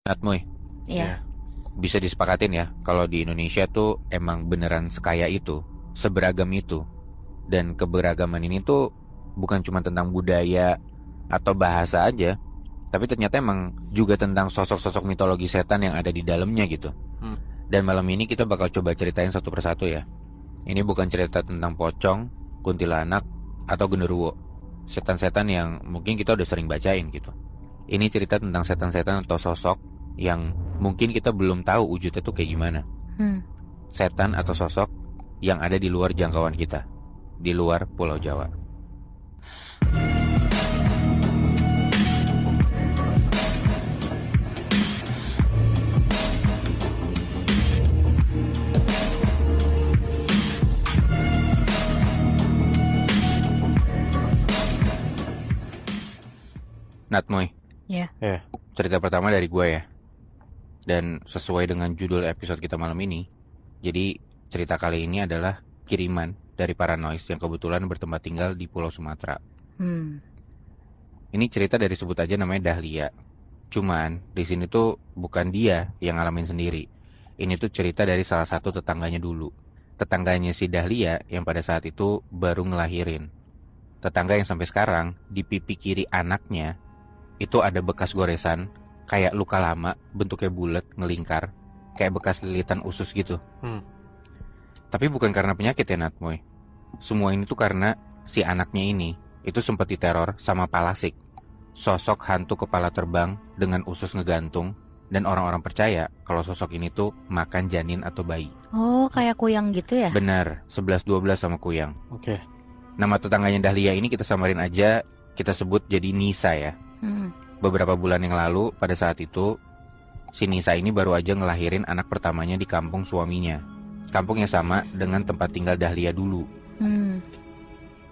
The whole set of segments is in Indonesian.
Natmoy, Iya. Ya. bisa disepakatin ya kalau di Indonesia tuh emang beneran sekaya itu, seberagam itu. Dan keberagaman ini tuh bukan cuma tentang budaya atau bahasa aja, tapi ternyata emang juga tentang sosok-sosok mitologi setan yang ada di dalamnya gitu. Hmm. Dan malam ini kita bakal coba ceritain satu persatu ya. Ini bukan cerita tentang pocong, kuntilanak, atau genderuwo. Setan-setan yang mungkin kita udah sering bacain gitu. Ini cerita tentang setan-setan atau sosok yang mungkin kita belum tahu wujudnya tuh kayak gimana. Hmm. Setan atau sosok yang ada di luar jangkauan kita, di luar Pulau Jawa. Natmoy, Ya. Ya. cerita pertama dari gue ya. Dan sesuai dengan judul episode kita malam ini, jadi cerita kali ini adalah kiriman dari para noise yang kebetulan bertempat tinggal di Pulau Sumatera. Hmm. Ini cerita dari sebut aja namanya Dahlia. Cuman di sini tuh bukan dia yang ngalamin sendiri. Ini tuh cerita dari salah satu tetangganya dulu. Tetangganya si Dahlia yang pada saat itu baru ngelahirin. Tetangga yang sampai sekarang di pipi kiri anaknya itu ada bekas goresan kayak luka lama, bentuknya bulat, ngelingkar, kayak bekas lilitan usus gitu. Hmm. Tapi bukan karena penyakit ya Natmoy. Semua ini tuh karena si anaknya ini itu sempat diteror sama Palasik, sosok hantu kepala terbang dengan usus ngegantung, dan orang-orang percaya kalau sosok ini tuh makan janin atau bayi. Oh, kayak kuyang gitu ya? Benar, 11-12 sama kuyang. Oke. Nama tetangganya Dahlia ini kita samarin aja, kita sebut jadi Nisa ya. Hmm. Beberapa bulan yang lalu pada saat itu si Nisa ini baru aja ngelahirin anak pertamanya di kampung suaminya. Kampung yang sama dengan tempat tinggal Dahlia dulu. Hmm.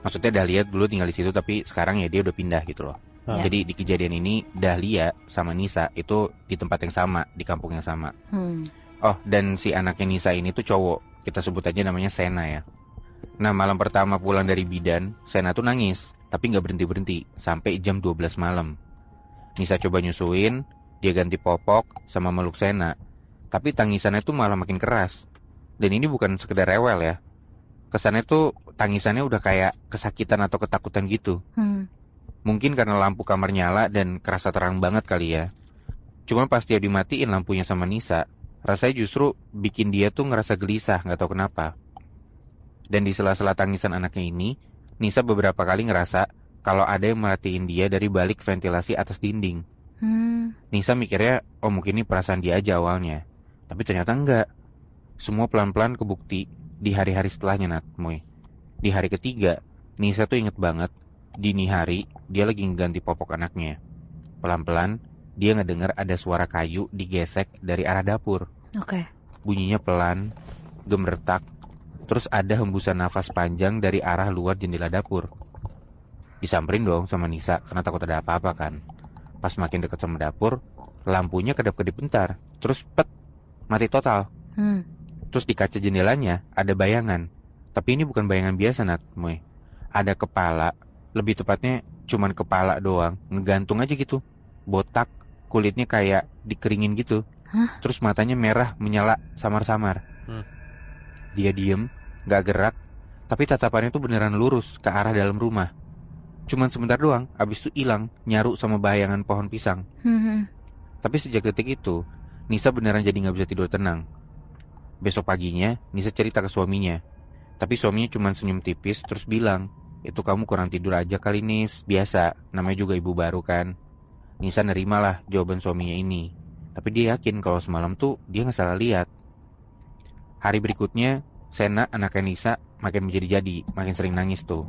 Maksudnya Dahlia dulu tinggal di situ tapi sekarang ya dia udah pindah gitu loh. Ah. Jadi di kejadian ini Dahlia sama Nisa itu di tempat yang sama, di kampung yang sama. Hmm. Oh, dan si anaknya Nisa ini tuh cowok. Kita sebut aja namanya Sena ya. Nah, malam pertama pulang dari bidan, Sena tuh nangis, tapi nggak berhenti-berhenti sampai jam 12 malam. Nisa coba nyusuin, dia ganti popok sama meluk Sena. Tapi tangisannya tuh malah makin keras. Dan ini bukan sekedar rewel ya. Kesannya tuh tangisannya udah kayak kesakitan atau ketakutan gitu. Hmm. Mungkin karena lampu kamar nyala dan kerasa terang banget kali ya. Cuman pas dia dimatiin lampunya sama Nisa, rasanya justru bikin dia tuh ngerasa gelisah, nggak tahu kenapa. Dan di sela-sela tangisan anaknya ini, Nisa beberapa kali ngerasa kalau ada yang merhatiin dia dari balik ventilasi atas dinding. Hmm. Nisa mikirnya, oh mungkin ini perasaan dia aja awalnya. Tapi ternyata enggak. Semua pelan-pelan kebukti di hari-hari setelahnya, Natmoy. Di hari ketiga, Nisa tuh inget banget, dini hari dia lagi ngeganti popok anaknya. Pelan-pelan, dia ngedengar ada suara kayu digesek dari arah dapur. Oke. Bunyinya pelan, gemeretak, terus ada hembusan nafas panjang dari arah luar jendela dapur. Disamperin dong sama Nisa, karena takut ada apa-apa kan. Pas makin dekat sama dapur, lampunya kedap-kedip bentar, terus pet, mati total. Hmm. Terus di kaca jendelanya ada bayangan. Tapi ini bukan bayangan biasa, Natmoy. Ada kepala, lebih tepatnya cuman kepala doang, ngegantung aja gitu. Botak, kulitnya kayak dikeringin gitu. Hah? Terus matanya merah menyala samar-samar. Hmm. Dia diem, gak gerak, tapi tatapannya tuh beneran lurus ke arah dalam rumah. Cuman sebentar doang, abis itu hilang, nyaru sama bayangan pohon pisang. Hmm. Tapi sejak detik itu, Nisa beneran jadi gak bisa tidur tenang. Besok paginya, Nisa cerita ke suaminya. Tapi suaminya cuma senyum tipis terus bilang, itu kamu kurang tidur aja kali Nis, biasa, namanya juga ibu baru kan. Nisa nerimalah jawaban suaminya ini. Tapi dia yakin kalau semalam tuh dia gak salah lihat. Hari berikutnya, Sena anaknya Nisa makin menjadi-jadi, makin sering nangis tuh.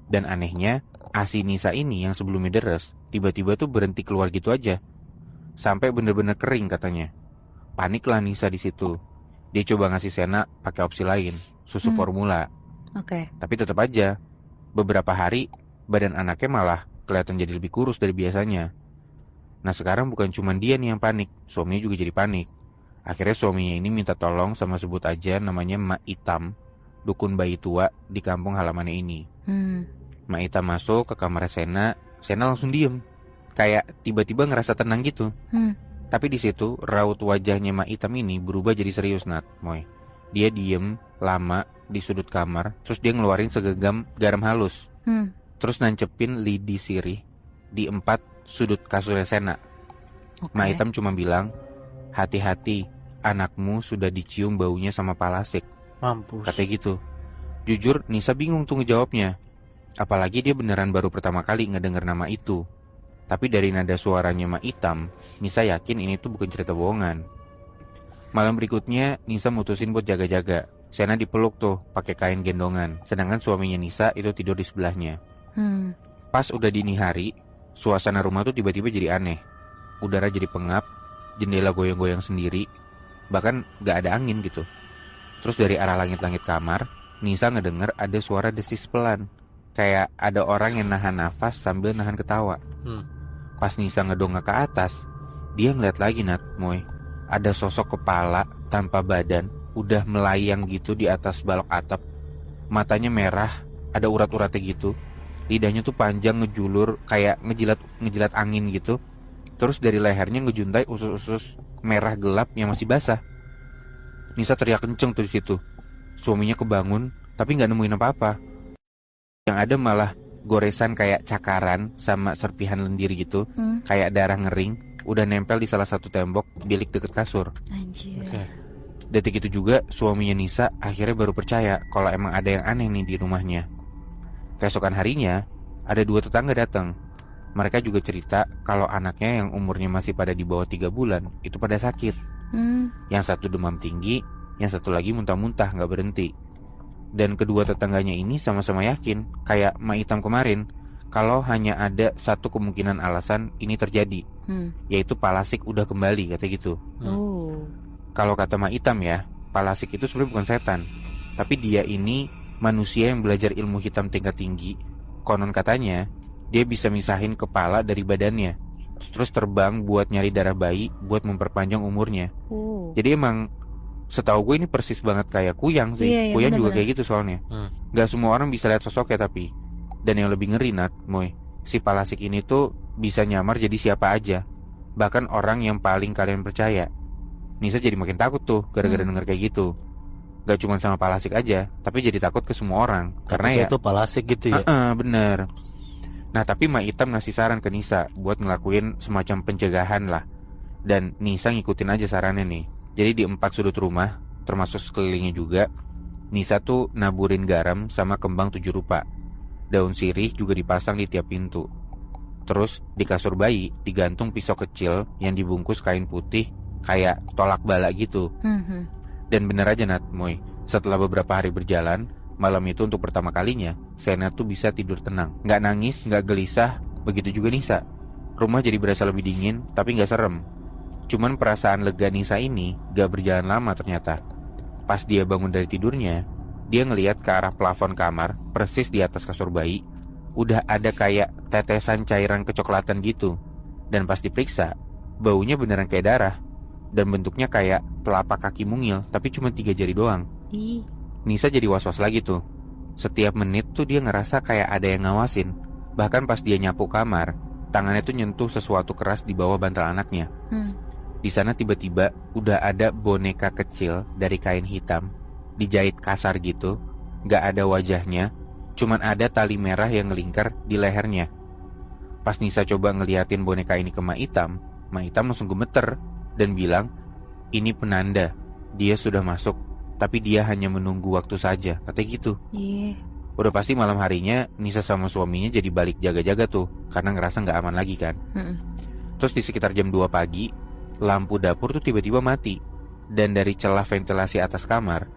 Dan anehnya, ASI Nisa ini yang sebelumnya deres, tiba-tiba tuh berhenti keluar gitu aja. Sampai bener-bener kering katanya. Paniklah Nisa di situ. Dia coba ngasih Sena pakai opsi lain, susu formula. Oke. Tapi tetap aja, beberapa hari badan anaknya malah kelihatan jadi lebih kurus dari biasanya. Nah sekarang bukan cuma dia nih yang panik, suaminya juga jadi panik. Akhirnya suaminya ini minta tolong sama sebut aja namanya Mak Itam, dukun bayi tua di kampung halamannya ini. Hmm. Mak Itam masuk ke kamar Sena, Sena langsung diem. Kayak tiba-tiba ngerasa tenang gitu. Hmm. Tapi di situ raut wajahnya Mak Itam ini berubah jadi serius, Nat, Moy. Dia diem lama di sudut kamar, terus dia ngeluarin segenggam garam halus. Terus nancepin lidi sirih di 4 sudut kasurnya Sena. Mak Itam cuma bilang, hati-hati, anakmu sudah dicium baunya sama Palasik. Mampus. Katanya gitu. Jujur, Nisa bingung tuh ngejawabnya. Apalagi dia beneran baru pertama kali ngedenger nama itu. Tapi dari nada suaranya Mak Itam, Nisa yakin ini tuh bukan cerita bohongan. Malam berikutnya, Nisa mutusin buat jaga-jaga. Sena dipeluk tuh pakai kain gendongan, sedangkan suaminya Nisa itu tidur di sebelahnya. Pas udah dini hari, suasana rumah tuh tiba-tiba jadi aneh. Udara jadi pengap, jendela goyang-goyang sendiri, bahkan gak ada angin gitu. Terus dari arah langit-langit kamar, Nisa ngedenger ada suara desis pelan, kayak ada orang yang nahan nafas sambil nahan ketawa. Pas Nisa ngedongak ke atas, dia ngeliat lagi, Nat, Moy. Ada sosok kepala tanpa badan, udah melayang gitu di atas balok atap. Matanya merah, ada urat-uratnya gitu. Lidahnya tuh panjang ngejulur, kayak ngejilat angin gitu. Terus dari lehernya ngejuntai usus-usus merah gelap yang masih basah. Nisa teriak kenceng tuh di situ. Suaminya kebangun, tapi nggak nemuin apa-apa. Yang ada malah goresan kayak cakaran sama serpihan lendir gitu, kayak darah ngering, udah nempel di salah satu tembok bilik deket kasur. Anjir. Detik itu juga suaminya Nisa akhirnya baru percaya kalau emang ada yang aneh nih di rumahnya. Keesokan harinya, ada 2 tetangga datang. Mereka juga cerita kalau anaknya yang umurnya masih pada di bawah 3 bulan itu pada sakit. Yang satu demam tinggi, yang satu lagi muntah-muntah gak berhenti. Dan kedua tetangganya ini sama-sama yakin, kayak Mak Itam kemarin, kalau hanya ada satu kemungkinan alasan ini terjadi, yaitu Palasik udah kembali, kata gitu. Kalau kata Mak Itam ya, Palasik itu sebenarnya bukan setan, tapi dia ini manusia yang belajar ilmu hitam tingkat tinggi. Konon katanya, dia bisa misahin kepala dari badannya, terus terbang buat nyari darah bayi, buat memperpanjang umurnya. Jadi emang setahu gue ini persis banget kayak Kuyang sih. Iya, Kuyang juga bener-bener kayak gitu soalnya. Gak semua orang bisa lihat sosoknya tapi. Dan yang lebih ngeri, Nat, Moy, si Palasik ini tuh bisa nyamar jadi siapa aja, bahkan orang yang paling kalian percaya. Nisa jadi makin takut tuh gara-gara denger kayak gitu. Gak cuma sama Palasik aja, tapi jadi takut ke semua orang. Karena ya itu Palasik gitu ya. Bener. Nah tapi Mak Itam ngasih saran ke Nisa buat ngelakuin semacam pencegahan lah. Dan Nisa ngikutin aja sarannya nih. Jadi di 4 sudut rumah, termasuk sekelilingnya juga, Nisa tuh naburin garam sama kembang 7 rupa. Daun sirih juga dipasang di tiap pintu. Terus di kasur bayi digantung pisau kecil yang dibungkus kain putih kayak tolak bala gitu. Dan bener aja, Nat, Moy, setelah beberapa hari berjalan, malam itu untuk pertama kalinya Sena tuh bisa tidur tenang. Gak nangis, gak gelisah, begitu juga Nisa. Rumah jadi berasa lebih dingin, tapi gak serem. Cuman perasaan lega Nisa ini gak berjalan lama ternyata. Pas dia bangun dari tidurnya, dia ngelihat ke arah plafon kamar, persis di atas kasur bayi, udah ada kayak tetesan cairan kecoklatan gitu. Dan pas diperiksa, baunya beneran kayak darah. Dan bentuknya kayak telapak kaki mungil, tapi cuma 3 jari doang. Nisa jadi was-was lagi tuh. Setiap menit tuh dia ngerasa kayak ada yang ngawasin. Bahkan pas dia nyapu kamar, tangannya tuh nyentuh sesuatu keras di bawah bantal anaknya. Di sana tiba-tiba udah ada boneka kecil dari kain hitam, dijahit kasar gitu, gak ada wajahnya, cuman ada tali merah yang ngelingkar di lehernya. Pas Nisa coba ngeliatin boneka ini ke Mak Itam langsung gemeter dan bilang, ini penanda, dia sudah masuk, tapi dia hanya menunggu waktu saja, katanya gitu. Udah pasti malam harinya Nisa sama suaminya jadi balik jaga-jaga tuh, karena ngerasa gak aman lagi kan. Terus di sekitar jam 2 pagi, lampu dapur tuh tiba-tiba mati. Dan dari celah ventilasi atas kamar,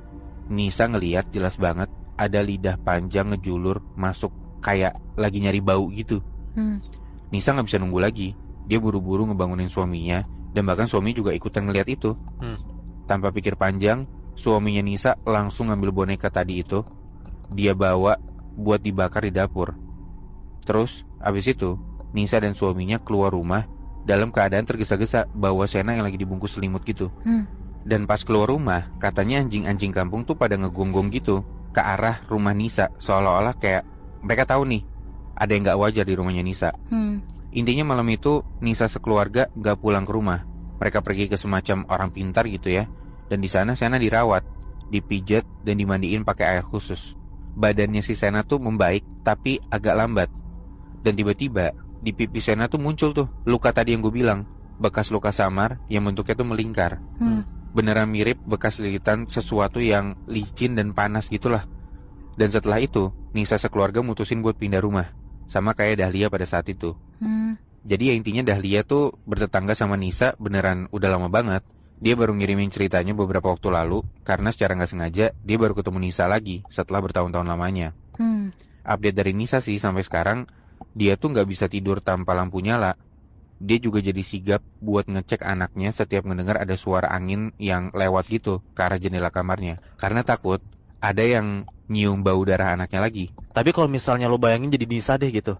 Nisa ngeliat jelas banget ada lidah panjang ngejulur masuk kayak lagi nyari bau gitu. Nisa gak bisa nunggu lagi. Dia buru-buru ngebangunin suaminya, dan bahkan suami juga ikutan ngeliat itu. Tanpa pikir panjang, suaminya Nisa langsung ngambil boneka tadi itu. Dia bawa buat dibakar di dapur. Terus abis itu Nisa dan suaminya keluar rumah dalam keadaan tergesa-gesa bawa Sena yang lagi dibungkus selimut gitu. Dan pas keluar rumah, katanya anjing-anjing kampung tuh pada ngegonggong gitu ke arah rumah Nisa, seolah-olah kayak mereka tahu nih ada yang gak wajar di rumahnya Nisa. Intinya malam itu Nisa sekeluarga gak pulang ke rumah. Mereka pergi ke semacam orang pintar gitu ya. Dan di sana Sena dirawat, dipijat dan dimandiin pakai air khusus. Badannya si Sena tuh membaik tapi agak lambat. Dan tiba-tiba di pipi Sena tuh muncul tuh luka tadi yang gue bilang, bekas luka samar yang bentuknya tuh melingkar. Beneran mirip bekas lilitan sesuatu yang licin dan panas gitulah. Dan setelah itu Nisa sekeluarga mutusin buat pindah rumah, sama kayak Dahlia pada saat itu. Jadi ya intinya Dahlia tuh bertetangga sama Nisa beneran udah lama banget. Dia baru ngirimin ceritanya beberapa waktu lalu, karena secara gak sengaja dia baru ketemu Nisa lagi setelah bertahun-tahun lamanya. Update dari Nisa sih sampai sekarang, dia tuh gak bisa tidur tanpa lampu nyala. Dia juga jadi sigap buat ngecek anaknya setiap mendengar ada suara angin yang lewat gitu ke arah jendela kamarnya, karena takut ada yang nyium bau darah anaknya lagi. Tapi kalau misalnya lo bayangin jadi Nisa deh gitu,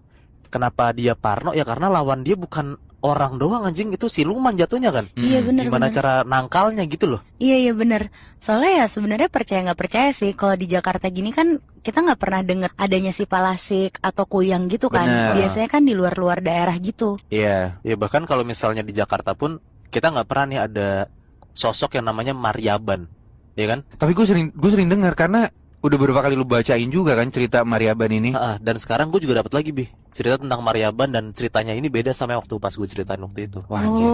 kenapa dia parno? Ya karena lawan dia bukan orang doang anjing, itu siluman jatuhnya kan. Iya benar. Gimana cara nangkalnya gitu loh. Iya benar. Soalnya ya sebenarnya percaya nggak percaya sih, kalau di Jakarta gini kan kita nggak pernah dengar adanya si palasik atau kuyang gitu kan. Bener. Biasanya kan di luar-luar daerah gitu. Iya. Ya bahkan kalau misalnya di Jakarta pun kita nggak pernah nih ada sosok yang namanya Maryaban, ya kan? Tapi gue sering dengar karena udah beberapa kali lu bacain juga kan cerita Maryaban ini. Dan sekarang gue juga dapat lagi cerita tentang Maryaban, dan ceritanya ini beda sama yang waktu pas gue ceritain waktu itu. Wah, anjir.